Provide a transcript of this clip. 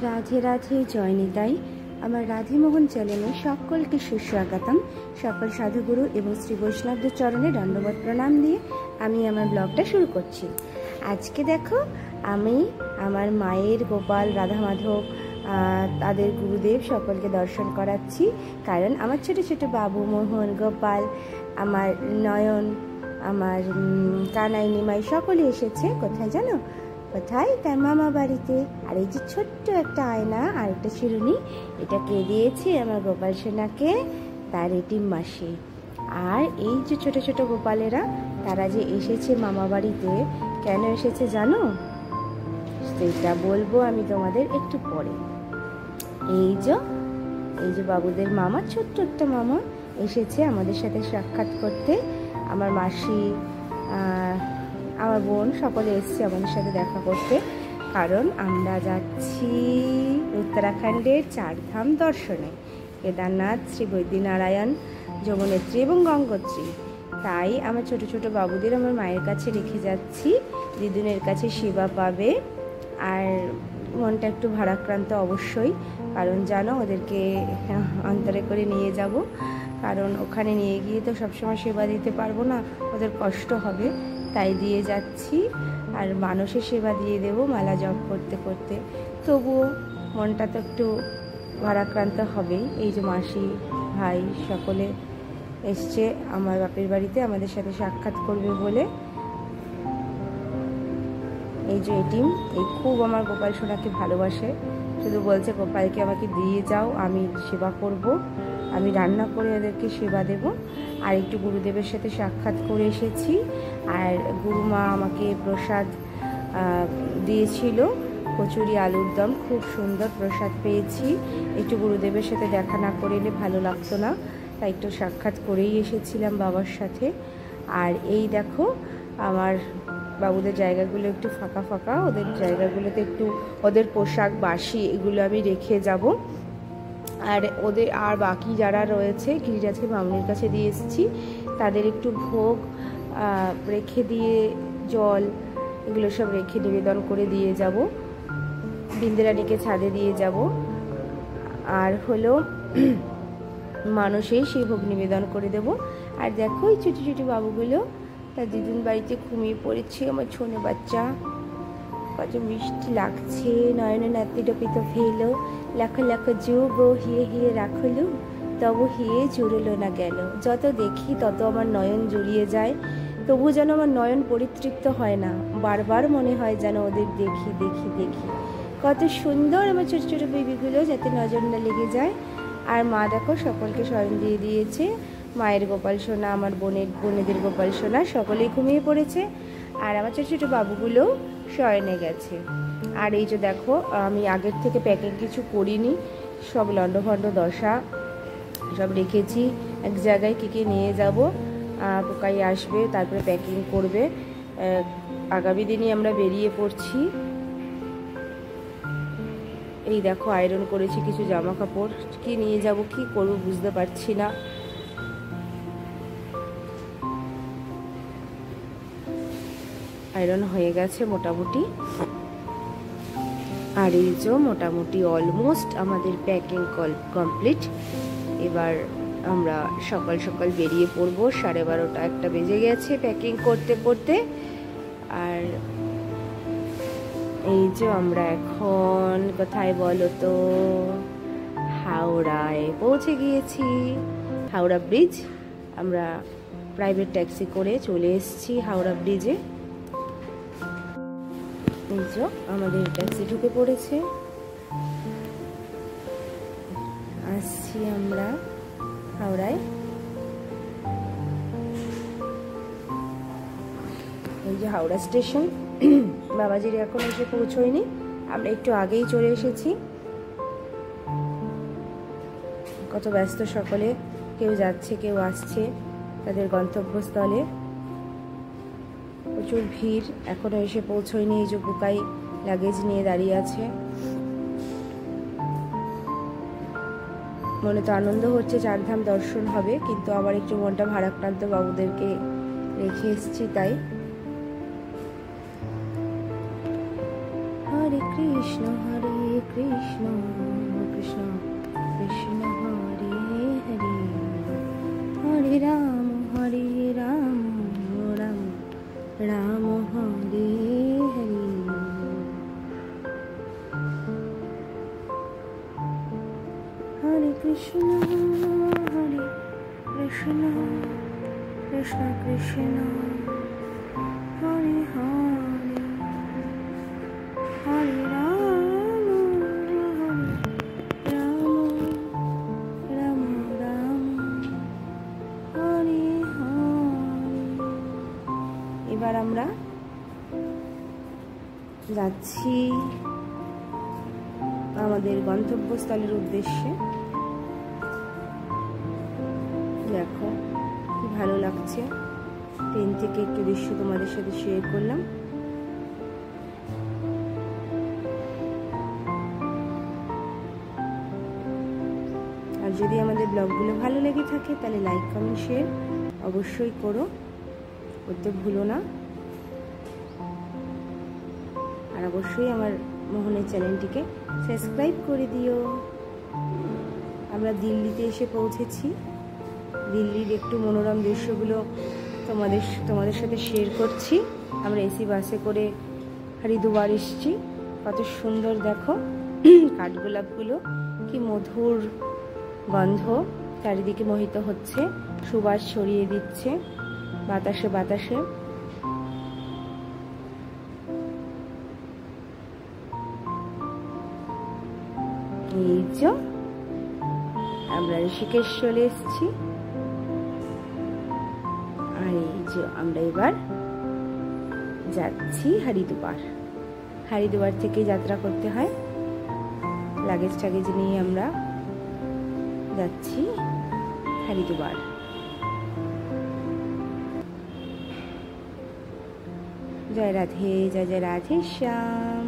রাধে রাধে, জয় নিতাই। আমার রাধেমোহন চ্যানেলে সকলকে সুস্বাগতম। সকল সাধুগুরু এবং শ্রী বৈষ্ণবদের চরণে দণ্ডবত প্রণাম দিয়ে আমি আমার ব্লগটা শুরু করছি। আজকে দেখো, আমি আমার মায়ের গোপাল, রাধা মাধব, তাদের গুরুদেব সকলকে দর্শন করাচ্ছি। কারণ আমার ছোট ছোট বাবু মোহন, গোপাল, আমার নয়ন, আমার কানাই, নিমাই সকলে এসেছে। কোথায় জানো? কোথায়? তার মামা বাড়িতে। আর এই যে ছোট্ট একটা আয়না আর একটা চিরুনি, এটা কে দিয়েছে? আমার গোপাল সোনাকে, তার এটিম মাসি। আর এই যে ছোট ছোট গোপালেরা, তারা যে এসেছে মামা বাড়িতে, কেন এসেছে জানো? সেটা বলবো আমি তোমাদের একটু পরে। এই যে বাবুদের মামা, ছোট্ট একটা মামা এসেছে আমাদের সাথে সাক্ষাৎ করতে। আমার মাসি, আমার বোন সকলে এসছে আমাদের সাথে দেখা করতে। কারণ আমরা যাচ্ছি উত্তরাখণ্ডের 4 ধাম দর্শনে, কেদারনাথ, শ্রী বৈদ্যনারায়ণ, যমুনেত্রী এবং গঙ্গোত্রী। তাই আমার ছোট ছোট বাবুদের আমার মায়ের কাছে রেখে যাচ্ছি। দিদুনের কাছে সেবা পাবে। আর মনটা একটু ভারাক্রান্ত অবশ্যই, কারণ জানো ওদেরকে অন্তরে করে নিয়ে যাব। কারণ ওখানে নিয়ে গিয়ে তো সবসময় সেবা দিতে পারবো না, ওদের কষ্ট হবে। তাই দিয়ে যাচ্ছি। আর মানুষের সেবা দিয়ে দেবো মালা জপ করতে করতে। তবুও মনটা তো একটু ভারাক্রান্ত হবেই। এই যে মাসি, ভাই সকলে এসছে আমার বাপের বাড়িতে আমাদের সাথে সাক্ষাৎ করবে বলে। এই যে এটিম, এই খুব আমার গোপাল সোনাকে ভালোবাসে। শুধু বলছে গোপালকে আমাকে দিয়ে যাও, আমি সেবা করব, আমি রান্না করে ওদেরকে সেবা দেব। আর একটু গুরুদেবের সাথে সাক্ষাৎ করে এসেছি। আর গুরুমা আমাকে প্রসাদ দিয়েছিল, কচুরি আলুর দম, খুব সুন্দর প্রসাদ পেয়েছি। একটু গুরুদেবের সাথে দেখা না করে এলে ভালো লাগতো না, তাই একটু সাক্ষাৎ করেই এসেছিলাম বাবার সাথে। আর এই দেখো, আমার বাবুদের জায়গাগুলো একটু ফাঁকা ফাঁকা, ওদের জায়গাগুলোতে একটু ওদের পোশাক বাসি এগুলো আমি রেখে যাব। আর ওদের আর বাকি যারা রয়েছে, গিরিরাজকে মামনির কাছে দিয়ে এসেছি, তাদের একটু ভোগ রেখে দিয়ে, জল এগুলো সব রেখে নিবেদন করে দিয়ে যাব। বিন্দেরানীকে ছাদে দিয়ে যাব। আর হলো মানুষেই সেই ভোগ নিবেদন করে দেব। আর দেখো এই ছোটো ছোটো বাবুগুলো তার দিদুন বাড়িতে ঘুমিয়ে পড়েছে। আমার ছোনো বাচ্চা, কত মিষ্টি লাগছে। নয়ন নাতি ডপিত ফেলো, লাখো লাখো যুগ হিয়ে হিয়ে রাখলো, তবু হিয়ে জুড়লো না গেল। যত দেখি তত আমার নয়ন জুড়িয়ে যায়, তবু যেন আমার নয়ন পরিতৃপ্ত হয় না। বারবার মনে হয় যেন ওদের দেখি দেখি দেখি। কত সুন্দর আমার ছোটো ছোটো বেবিগুলো, যাতে নজর না লেগে যায়। আর মা দেখো সকলকে শয়ন দিয়ে দিয়েছে। মায়ের গোপাল সোনা, আমার বোনেদের গোপাল সোনা সকলেই ঘুমিয়ে পড়েছে। আর আমার ছোটো ছোটো বাবুগুলো শয়নে গেছে। আর এই যে দেখো, আমি আগের থেকে প্যাকিং কিছু করিনি, সব লণ্ডভণ্ড দশা সব রেখেছি এক জায়গায়। কী নিয়ে যাব, পোকাই আসবে, তারপরে প্যাকিং করবে। আগামী দিনই আমরা বেরিয়ে পড়ছি। এই দেখো, আয়রন করেছি কিছু জামা কাপড়, কি নিয়ে যাব কি করব বুঝতে পারছি না। আয়রন হয়ে গেছে মোটামুটি। আর এই যে মোটামুটি অলমোস্ট আমাদের প্যাকিং কমপ্লিট। এবার আমরা সকাল সকাল বেরিয়ে পড়বো। 12:30-1টা বেজে গেছে প্যাকিং করতে করতে। আর এই যে আমরা এখন কোথায় বলো তো? হাওড়ায় পৌঁছে গিয়েছি, হাওড়া ব্রিজ। আমরা প্রাইভেট ট্যাক্সি করে চলে এসেছি হাওড়া ব্রিজে। এই যে আমাদের ট্যাক্সি ঢুকে পড়েছে, আসছি আমরা হাওড়ায়। এই যে হাওড়া স্টেশন। বাবাজির এখন এসে পৌঁছয়নি, আমরা একটু আগেই চলে এসেছি। কত ব্যস্ত সকলে, কেউ যাচ্ছে কেউ আসছে তাদের গন্তব্যস্থলে। প্রচুর ভিড়, এখনো এসে পৌঁছয়নি। এই যে বুকাই লাগেজ নিয়ে দাঁড়িয়ে আছে। মনে তো আনন্দ হচ্ছে, 4 ধাম দর্শন হবে, কিন্তু আবার একটু মনটা ভারাক্রান্ত, বাবুদেরকে রেখে এসেছি তাই। হরে কৃষ্ণ কৃষ্ণ কৃষ্ণ কৃষ্ণ হরে হরে হরে রাম রাম রাম হরে হরে। হরে কৃষ্ণ কৃষ্ণ কৃষ্ণ হরে হরে হরে রাম রাম রাম হরে হরে। এবার আমরা যাচ্ছি আমাদের গন্তব্যস্থলের উদ্দেশ্যে। দেখো কি ভালো লাগছে, ট্রেন থেকে একটু দৃশ্য তোমাদের সাথে শেয়ার করলাম। আর যদি আমাদের ব্লগগুলো ভালো লেগে থাকে তাহলে লাইক কমেন্ট শেয়ার অবশ্যই করো, করতে ভুলো না। আর অবশ্যই আমার মোহনের চ্যানেলটিকে সাবস্ক্রাইব করে দিও। আমরা দিল্লিতে এসে পৌঁছেছি, দিল্লির একটু মনোরম দৃশ্যগুলো তোমাদের সাথে শেয়ার করছি। আমরা এসি বাসে করে হরিদ্বার এসেছি। কত সুন্দর দেখো কাঠগোলাপগুলো, কি মধুর গন্ধ চারিদিকে মোহিত হচ্ছে, সুবাস ছড়িয়ে দিচ্ছে বাতাসে বাতাসে। এই যে আমরা ঋষিকেশ চলে এসেছি। আর এই যে আমরা এবার যাচ্ছি হরিদ্বার থেকে যাত্রা করতে হয়, লাগেজ টাগেজ নিয়ে আমরা যাচ্ছি হরিদ্বার। জয় রাধে, জয় জয় রাধে শ্যাম।